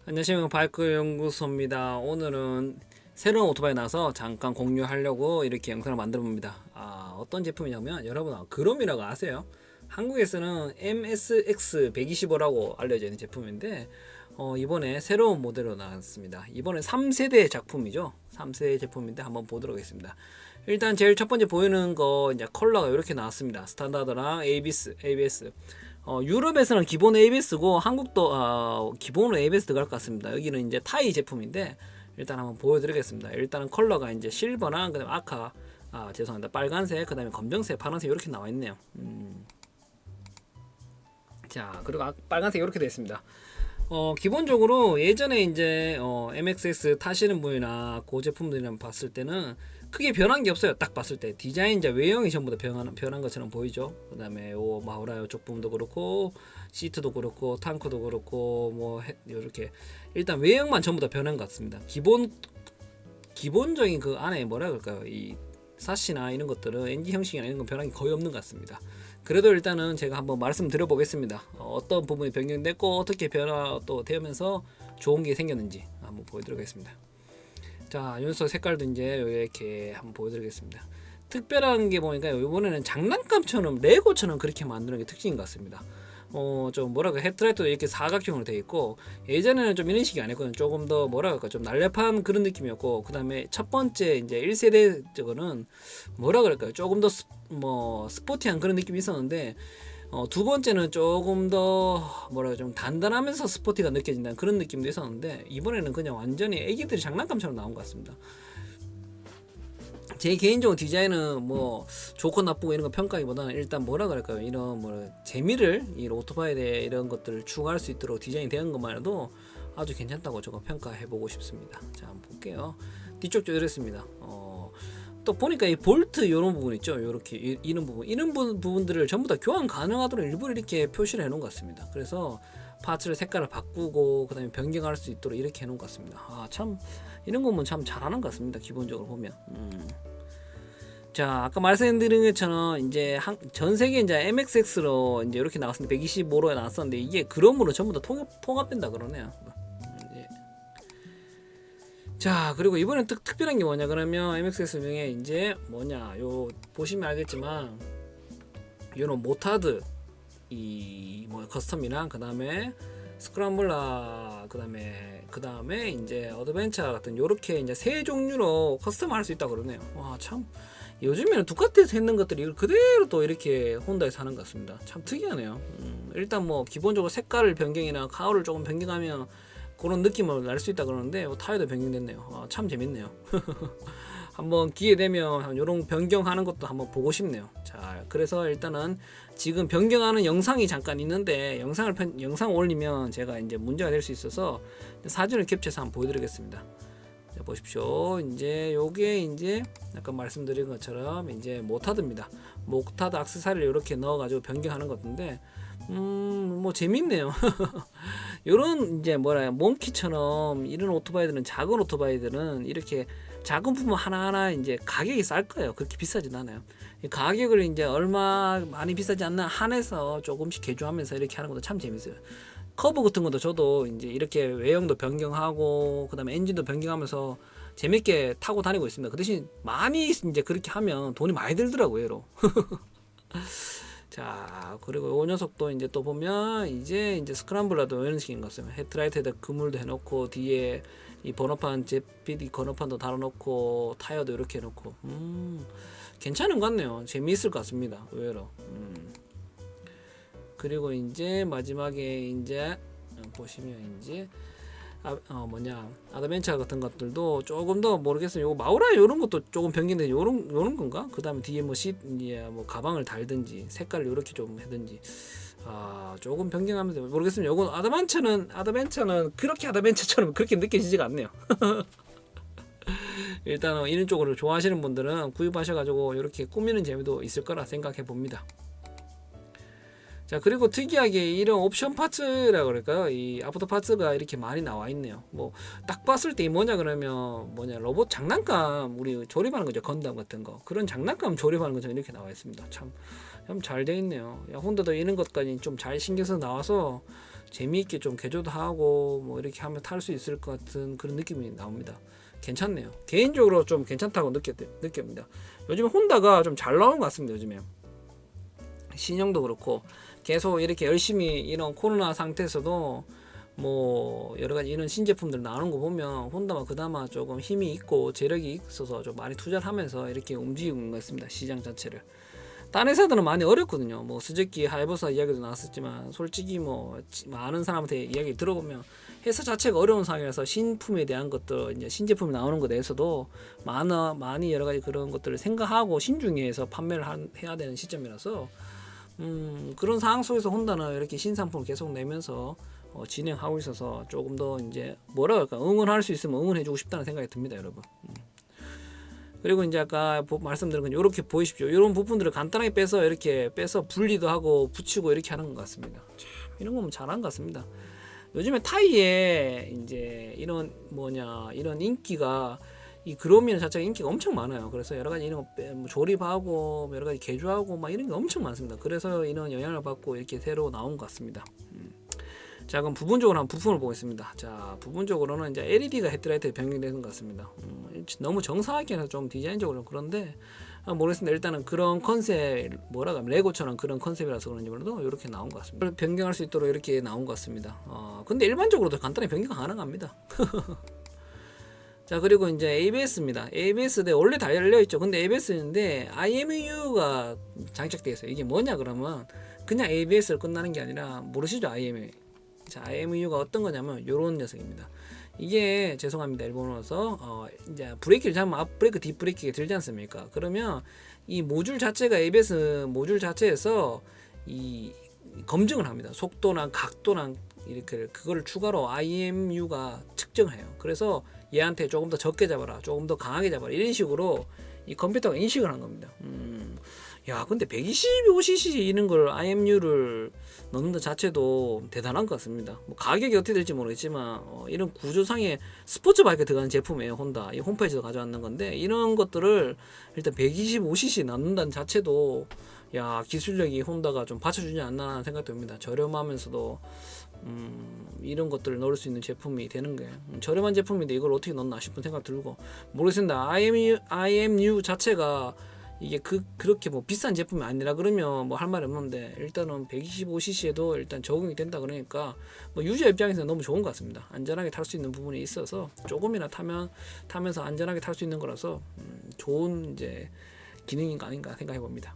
안녕하세요, 바이크 연구소입니다. 오늘은 새로운 오토바이 나서 잠깐 공유하려고 이렇게 영상을 만들어 봅니다. 어떤 제품이냐면, 여러분 그롬이라고 아세요? 한국에서는 MSX 125라고 알려져 있는 제품인데, 이번에 새로운 모델로 나왔습니다. 이번에 3세대 작품이죠. 3세대 제품인데 한번 보도록 하겠습니다. 일단 제일 첫 번째 보이는 거 이제 컬러가 이렇게 나왔습니다. 스탠다드랑 ABS. 유럽에서는 기본 ABS고 한국도 기본으로 ABS 들어갈 것 같습니다. 여기는 이제 타이 제품인데 일단 한번 보여드리겠습니다. 일단은 컬러가 이제 실버랑 그다음에 아카, 죄송합니다, 빨간색, 그다음에 검정색, 파란색 이렇게 나와 있네요. 자, 그리고 빨간색 이렇게 되어 있습니다. 기본적으로 예전에 이제 MXX 타시는 분이나 그 제품들이랑 봤을 때는 크게 변한 게 없어요. 딱 봤을 때 디자인자 외형이 전부 다 변한 것처럼 보이죠. 그 다음에 마우라 이쪽 부분도 그렇고 시트도 그렇고 탕크도 그렇고 뭐 이렇게 일단 외형만 전부 다 변한 것 같습니다. 기본적인 그 안에 뭐라 그럴까요, 이 사시나 이런 것들은 엔진 형식이나 이런 건 변한 게 거의 없는 것 같습니다. 그래도 일단은 제가 한번 말씀드려 보겠습니다. 어떤 부분이 변경됐고 어떻게 변화도 되면서 좋은 게 생겼는지 한번 보여드리도록 하겠습니다. 자, 연소 색깔도 이제 이렇게 한번 보여드리겠습니다. 특별한 게 보니까 이번에는 장난감처럼 레고처럼 그렇게 만드는 게 특징인 것 같습니다. 좀 뭐랄까, 헤드라이트도 이렇게 사각형으로 되어 있고, 예전에는 좀 이런 식이 아니거든요. 조금 더 뭐랄까 좀 날렵한 그런 느낌이었고, 그 다음에 첫 번째 이제 1세대 저거는 뭐라 그럴까요, 조금 더 스포티한 그런 느낌이 있었는데, 두 번째는 조금 더 뭐랄까 좀 단단하면서 스포티가 느껴진다는 그런 느낌도 있었는데, 이번에는 그냥 완전히 애기들이 장난감처럼 나온 것 같습니다. 제 개인적으로 디자인은 뭐 좋고 나쁘고 이런 거 평가하기보다는 일단 뭐라 그럴까요, 이런 재미를 이 오토바이에 이런 것들을 추가할 수 있도록 디자인이 되는 것만 해도 아주 괜찮다고 저거 평가해 보고 싶습니다. 자, 한번 볼게요. 뒤쪽도 이렇습니다. 또 보니까 이 볼트 이런 부분 있죠, 이렇게 이런 부분들을 전부 다 교환 가능하도록 일부러 이렇게 표시를 해 놓은 것 같습니다. 그래서 파츠를 색깔을 바꾸고 그다음에 변경할 수 있도록 이렇게 해 놓은 것 같습니다. 참 이런 거면 참 잘하는 것 같습니다, 기본적으로 보면. 자, 아까 말씀드린 것처럼 이제 전 세계 이제 MXX로 이제 이렇게 나왔었는데 125로 나왔었는데, 이게 그럼으로 전부 다 통합된다 그러네요. 예. 자, 그리고 이번엔 특별한 게 뭐냐 그러면, MXX 중에 이제 뭐냐, 요 보시면 알겠지만 요런 모타드 이 커스텀이랑 그다음에 스크램블러, 그다음에 이제 어드벤처 같은 요렇게 이제 세 종류로 커스텀 할 수 있다 그러네요. 와, 참 요즘에는 두카티에서 했는 것들이 이걸 그대로 또 이렇게 혼다에서 하는 것 같습니다. 참 특이하네요. 일단 기본적으로 색깔을 변경이나 카울을 조금 변경하면 그런 느낌을 날 수 있다 그러는데, 타이어도 변경됐네요. 참 재밌네요. 한번 기회 되면 이런 변경하는 것도 한번 보고 싶네요. 자, 그래서 일단은 지금 변경하는 영상이 잠깐 있는데, 영상 올리면 제가 이제 문제가 될 수 있어서 사진을 캡처해서 한번 보여드리겠습니다. 자, 보십시오. 이제 요게 이제 아까 말씀드린 것처럼 이제 모타드입니다. 모타드 액세서리를 이렇게 넣어가지고 변경하는 것인데, 뭐 재밌네요. 요런 이제 몽키처럼 이런 오토바이들은, 작은 오토바이들은 이렇게 작은 부분 하나하나 이제 가격이 쌀 거예요. 그렇게 비싸진 않아요. 이 가격을 이제 얼마 많이 비싸지 않는 한에서 조금씩 개조하면서 이렇게 하는 것도 참 재밌어요. 커브 같은 것도 저도 이제 이렇게 외형도 변경하고 그다음에 엔진도 변경하면서 재밌게 타고 다니고 있습니다. 그 대신 많이 이제 그렇게 하면 돈이 많이 들더라고요, 얘로. 자, 그리고 이 녀석도 이제 또 보면 이제 스크램블러도 이런 식인 것 같습니다. 헤드라이트에다 그물도 해놓고, 뒤에 이 번호판, 제피디 번호판도 달아놓고, 타이어도 이렇게 해놓고, 괜찮은 것 같네요. 재미있을 것 같습니다, 의외로. 그리고 이제 마지막에 이제 보시면 이제 아드벤처 같은 것들도 조금 더 모르겠어요. 요거 마우라 이런 것도 조금 변경된 요런 건가? 그다음에 뒤에 가방을 달든지 색깔을 이렇게 좀 하든지 조금 변경하면서 모르겠습니다. 요건 아드벤처는 그렇게 아드벤처처럼 그렇게 느껴지지가 않네요. 일단 이런 쪽으로 좋아하시는 분들은 구입하셔가지고 이렇게 꾸미는 재미도 있을 거라 생각해 봅니다. 자, 그리고 특이하게 이런 옵션 파츠라 그럴까요? 이 아프터 파츠가 이렇게 많이 나와 있네요. 뭐 딱 봤을 때 이 뭐냐 그러면 뭐냐 로봇 장난감 우리 조립하는 거죠. 건담 같은 거 그런 장난감 조립하는 것처럼 이렇게 나와 있습니다. 참 잘 돼 있네요. 야, 혼다도 이런 것까지 좀 잘 신경써 나와서 재미있게 좀 개조도 하고 뭐 이렇게 하면 탈 수 있을 것 같은 그런 느낌이 나옵니다. 괜찮네요. 개인적으로 좀 괜찮다고 느낍니다. 요즘 혼다가 좀 잘 나오는 것 같습니다. 요즘에 신형도 그렇고 계속 이렇게 열심히 이런 코로나 상태에서도 뭐 여러 가지 이런 신제품들 나오는 거 보면 혼다가 그나마 조금 힘이 있고 재력이 있어서 좀 많이 투자를 하면서 이렇게 움직이는 것 같습니다. 시장 자체를. 딴 회사들은 많이 어렵거든요. 뭐 스즈키, 하이버사 이야기도 나왔었지만 솔직히 뭐 많은 사람한테 이야기 들어보면 회사 자체가 어려운 상황이라서 신품에 대한 것들 이제 신제품이 나오는 것에 대해서도 많이 여러 가지 그런 것들을 생각하고 신중해서 판매를 해야 되는 시점이라서 그런 상황 속에서 혼다는 이렇게 신상품을 계속 내면서 진행하고 있어서 조금 더 이제 뭐라 할까 응원할 수 있으면 응원해주고 싶다는 생각이 듭니다, 여러분. 그리고 이제 아까 말씀드린 건 이렇게 보이십시오. 이런 부분들을 간단하게 빼서 분리도 하고 붙이고 이렇게 하는 것 같습니다. 참 이런 거면 잘한 것 같습니다. 요즘에 타이에 이제 이런 인기가 이 그로미는 자체가 인기가 엄청 많아요. 그래서 여러 가지 이런 거 조립하고 여러 가지 개조하고 막 이런 게 엄청 많습니다. 그래서 이런 영향을 받고 이렇게 새로 나온 것 같습니다. 자, 그럼 부분적으로 한번 부품을 보겠습니다. 자, 부분적으로는 이제 LED가 헤드라이트에 변경되는 것 같습니다. 너무 정사하게 해서 좀 디자인적으로 그런데 모르겠습니다. 일단은 그런 컨셉 레고처럼 그런 컨셉이라서 그런지 몰라도 이렇게 나온 것 같습니다. 변경할 수 있도록 이렇게 나온 것 같습니다. 근데 일반적으로도 간단히 변경 가능합니다. 자, 그리고 이제 ABS입니다. ABS 원래 다 열려있죠. 근데 ABS인데 IMU가 장착되어 있어요. 이게 뭐냐 그러면 그냥 ABS를 끝나는 게 아니라 모르시죠? IMU. 자, IMU가 어떤 거냐면 요런 녀석입니다. 이게 죄송합니다. 일본어로서 이제 브레이크를 잡으면 앞 브레이크 뒷 브레이크가 들지 않습니까? 그러면 이 모듈 자체가 ABS 모듈 자체에서 이 검증을 합니다. 속도나 각도나 이렇게 그거를 추가로 IMU가 측정해요. 그래서 얘한테 조금 더 적게 잡아라, 조금 더 강하게 잡아라 이런 식으로 이 컴퓨터가 인식을 한 겁니다. 야, 근데 125cc 이런 걸 IMU를 넣는 것 자체도 대단한 것 같습니다. 뭐 가격이 어떻게 될지 모르겠지만 이런 구조상의 스포츠 바이크에 들어가는 제품이에요. 혼다 이 홈페이지에서 가져왔는 건데 이런 것들을 일단 125cc 넣는다는 자체도 야, 기술력이 혼다가 좀 받쳐주지 않나 하는 생각이 듭니다. 저렴하면서도 이런 것들을 넣을 수 있는 제품이 되는 게 저렴한 제품인데 이걸 어떻게 넣나 싶은 생각 들고 모르겠습니다. IMU 자체가 이게 그렇게 뭐 비싼 제품이 아니라 그러면 뭐 할 말이 없는데 일단은 125cc에도 일단 적응이 된다 그러니까 뭐 유저 입장에서는 너무 좋은 것 같습니다. 안전하게 탈 수 있는 부분이 있어서 조금이나 타면서 안전하게 탈 수 있는 거라서 좋은 이제 기능인 거 아닌가 생각해 봅니다.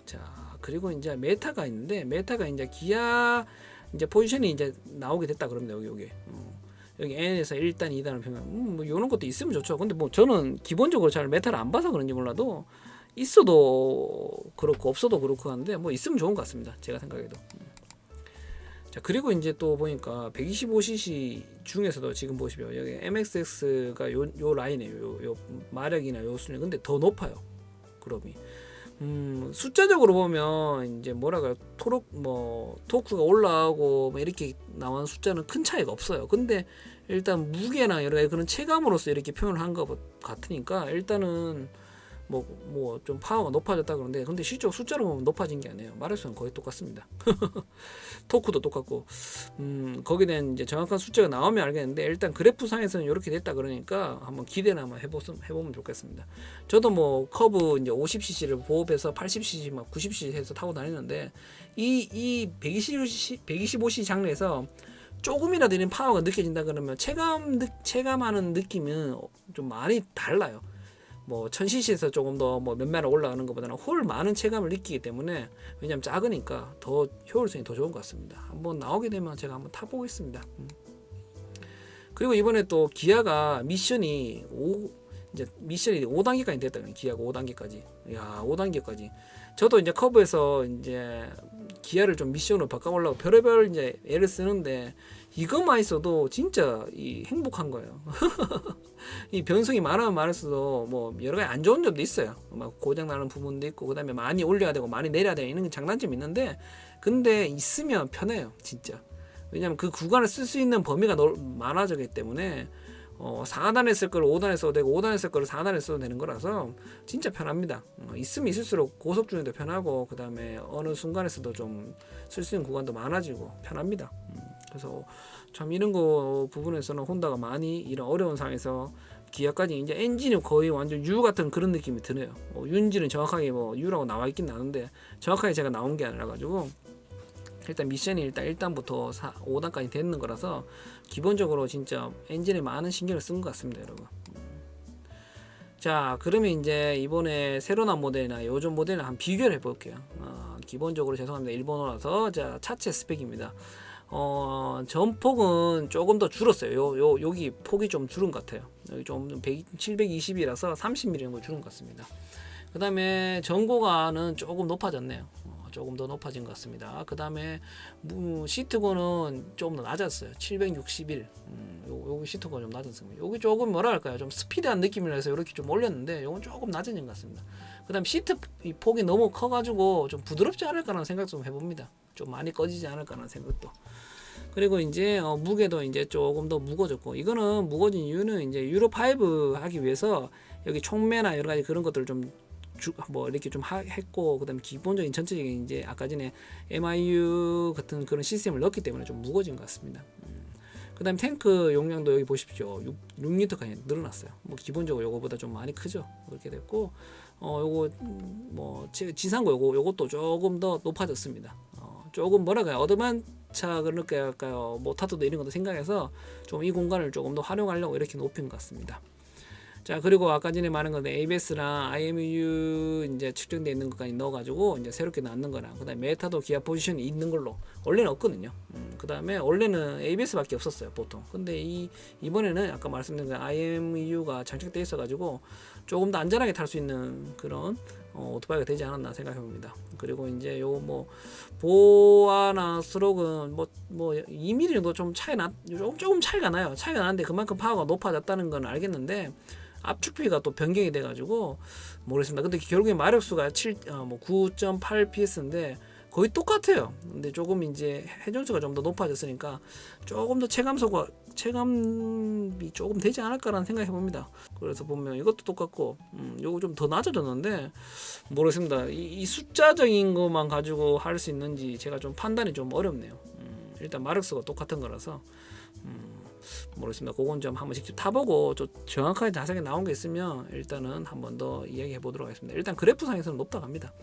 자, 그리고 이제 메타가 있는데 메타가 이제 기아 이제 포지션이 이제 나오게 됐다 그럽니다. 여기 N에서 1단, 2단을 평면 뭐 이런 것도 있으면 좋죠. 근데 뭐 저는 기본적으로 잘 메타를 안 봐서 그런지 몰라도 있어도 그렇고 없어도 그렇고 한데 뭐 있으면 좋은 것 같습니다. 제가 생각해도. 자, 그리고 이제 또 보니까 125cc 중에서도 지금 보시면 여기 MXX가 요 라인이에요. 요 마력이나 요 수준 근데 더 높아요. 그럼이. 숫자적으로 보면 이제 토크가 올라가고 뭐 이렇게 나온 숫자는 큰 차이가 없어요. 근데 일단 무게나 여러 가지 그런 체감으로서 이렇게 표현을 한 것 같으니까 일단은 뭐 좀 파워가 높아졌다 그러는데 근데 실제로 숫자로 보면 높아진 게 아니에요. 마력수는 거의 똑같습니다. 토크도 똑같고 거기에 대한 이제 정확한 숫자가 나오면 알겠는데 일단 그래프 상에서는 이렇게 됐다 그러니까 한번 기대나 한번 해보면 좋겠습니다. 저도 뭐 커브 이제 50cc를 보급해서 80cc 막 90cc 해서 타고 다니는데 이 125cc 장르에서 조금이라도 이런 파워가 느껴진다 그러면 체감하는 느낌은 좀 많이 달라요. 뭐 1000cc에서 조금 더 뭐 몇 마력 올라가는 것보다는 훨 많은 체감을 느끼기 때문에 왜냐면 작으니까 더 효율성이 더 좋은 것 같습니다. 한번 나오게 되면 제가 한번 타보겠습니다. 그리고 이번에 또 기아가 미션이 5단계까지 됐다. 기아가 5단계까지. 야, 5단계까지. 저도 이제 커브에서 이제 기아를 좀 미션으로 바꿔보려고 별의별 이제 애를 쓰는데 이것만 있어도 진짜 행복한 거예요. 이 변속이 많으면 많을수록 뭐 여러 가지 안 좋은 점도 있어요. 막 고장 나는 부분도 있고, 그다음에 많이 올려야 되고 많이 내려야 되고 이런 장단점이 있는데, 근데 있으면 편해요, 진짜. 왜냐면 그 구간을 쓸 수 있는 범위가 많아지기 때문에 4단에 쓸 걸 5단에 써도 되고 5단에 쓸 걸 4단에 써도 되는 거라서 진짜 편합니다. 있으면 있을수록 고속 중에도 편하고, 그 다음에 어느 순간에서도 좀 쓸 수 있는 구간도 많아지고 편합니다. 그래서 참 이런 거 부분에서는 혼다가 많이 이런 어려운 상황에서 기아까지 이제 엔진이 거의 완전 U 같은 그런 느낌이 드네요. U인지는 정확하게 뭐 U라고 나와 있긴 나는데 정확하게 제가 나온 게 아니라 가지고 일단 미션이 일단 1단부터 5단까지 되는 거라서 기본적으로 진짜 엔진에 많은 신경을 쓴 것 같습니다, 여러분. 자, 그러면 이제 이번에 새로 나온 모델이나 요즘 모델을 한번 비교를 해볼게요. 기본적으로 죄송합니다, 일본어라서. 자, 차체 스펙입니다. 전폭은 조금 더 줄었어요. 여기 폭이 좀 줄은 것 같아요. 여기 좀 720이라서 30mm 정도 줄은 것 같습니다. 그 다음에 전고가는 조금 높아졌네요. 조금 더 높아진 것 같습니다. 그 다음에 시트고는 조금 더 낮았어요. 761. 여기 시트고가 좀 낮았습니다. 여기 조금 뭐라 할까요? 좀 스피드한 느낌이라서 이렇게 좀 올렸는데 이건 조금 낮은 것 같습니다. 그 다음 시트 폭이 너무 커가지고 좀 부드럽지 않을까라는 생각 좀 해봅니다. 좀 많이 꺼지지 않을까라는 생각도. 그리고 이제 무게도 이제 조금 더 무거워졌고, 이거는 무거워진 이유는 이제 유로 5 하기 위해서 여기 총매나 여러 가지 그런 것들을 좀 뭐 이렇게 좀 했고, 그다음에 기본적인 전체적인 이제 아까 전에 MIU 같은 그런 시스템을 넣었기 때문에 좀 무거워진 것 같습니다. 그다음에 탱크 용량도 여기 보십시오. 6리터까지 늘어났어요. 뭐 기본적으로 요거보다 좀 많이 크죠. 그렇게 됐고, 요거 뭐 지상고 요것도 조금 더 높아졌습니다. 조금 뭐랄까요, 어드반차 그럴까요, 모타도도 이런 것도 생각해서 좀 이 공간을 조금 더 활용하려고 이렇게 높인 것 같습니다. 자, 그리고 아까 전에 말한 건데 ABS랑 IMU 이제 측정되어 있는 것까지 넣어가지고 이제 새롭게 넣는 거랑, 그다음에 메타도 기아 포지션이 있는 걸로, 원래는 없거든요. 그다음에 원래는 ABS밖에 없었어요, 보통. 근데 이번에는 아까 말씀드린 그 IMU가 장착되어 있어가지고 조금 더 안전하게 탈 수 있는 그런 오토바이가 되지 않았나 생각해 봅니다. 그리고 이제 요 뭐 보아나 스트로크는 뭐 2mm 정도 좀 조금 차이가 나요. 차이가 나는데 그만큼 파워가 높아졌다는 건 알겠는데, 압축비가 또 변경이 돼가지고 모르겠습니다. 근데 결국에 마력수가 9.8 PS인데 거의 똑같아요. 근데 조금 이제 회전수가 좀 더 높아졌으니까 조금 더 체감이 조금 되지 않을까라는 생각해 봅니다. 그래서 보면 이것도 똑같고, 요거 좀 더 낮아졌는데 모르겠습니다. 이 숫자적인 것만 가지고 할 수 있는지 제가 좀 판단이 좀 어렵네요. 일단 마력수가 똑같은 거라서 모르겠습니다. 그건 좀 한번 직접 타보고 좀 정확하게 자세하게 나온 게 있으면 일단은 한번 더 이야기해 보도록 하겠습니다. 일단 그래프상에서는 높다 갑니다.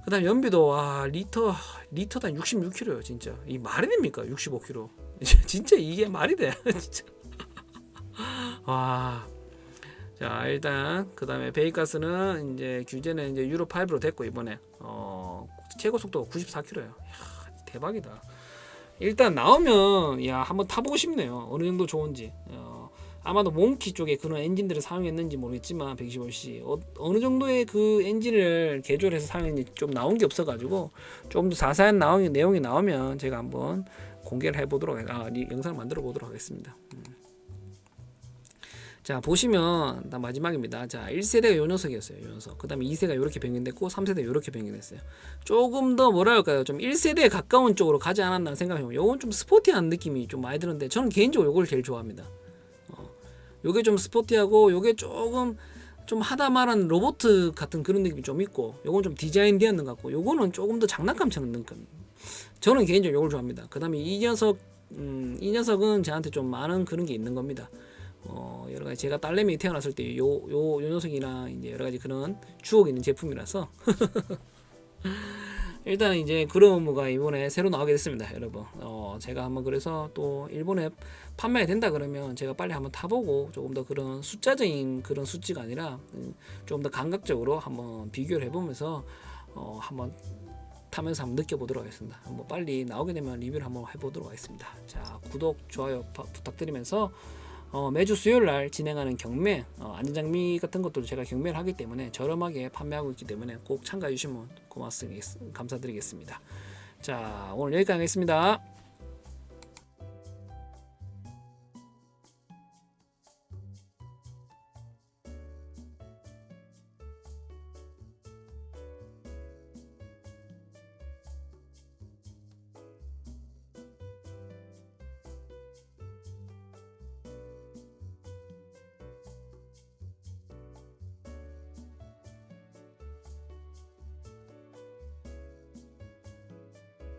그 다음 연비도 리터당 66km요. 진짜 이 말이 됩니까? 65km 진짜 이게 말이 돼? 진짜. 와. 자, 일단 그 다음에 배기가스는 이제 규제는 이제 유로 5로 됐고, 이번에 최고 속도가 94km예요. 대박이다. 일단 나오면 한번 타보고 싶네요. 어느 정도 좋은지. 아마도 몽키 쪽에 그런 엔진들을 사용했는지 모르겠지만 125cc 어느 정도의 그 엔진을 개조해서 사용했는지 좀 나온 게 없어가지고, 좀 더 자세한 내용이 나오면 제가 한번 공개를 해보도록 영상을 만들어 보도록 하겠습니다. 자, 보시면 다 마지막입니다. 자, 1세대가 요 녀석이었어요. 요 녀석. 그 다음에 2세대가 이렇게 변경됐고 3세대 이렇게 변경됐어요. 조금 더 뭐랄까요, 좀 1세대에 가까운 쪽으로 가지 않았나 생각해보면 요건 좀 스포티한 느낌이 좀 많이 드는데, 저는 개인적으로 요걸 제일 좋아합니다. 요게 좀 스포티하고, 요게 조금 좀 하다 말한 로봇 같은 그런 느낌이 좀 있고, 요건 좀 디자인 되었는 것 같고, 요거는 조금 더 장난감처럼 느낌. 저는 개인적으로 요걸 좋아합니다. 그 다음에 이 녀석은 저한테 좀 많은 그런 게 있는 겁니다. 여러 가지 제가 딸내미 태어났을 때 요 녀석이나 이제 여러 가지 그런 추억이 있는 제품이라서 일단 이제 그로무가 이번에 새로 나오게 됐습니다, 여러분. 제가 한번 그래서 또 일본에 판매가 된다 그러면 제가 빨리 한번 타보고 조금 더 그런 숫자적인 그런 수치가 아니라 좀 더 감각적으로 한번 비교를 해보면서 한번 타면서 한번 느껴보도록 하겠습니다. 한번 빨리 나오게 되면 리뷰를 한번 해보도록 하겠습니다. 자, 구독, 좋아요 부탁드리면서 매주 수요일날 진행하는 경매, 안전장비 같은 것도 제가 경매를 하기 때문에 저렴하게 판매하고 있기 때문에 꼭 참가해 주시면 감사드리겠습니다. 자, 오늘 여기까지 하겠습니다.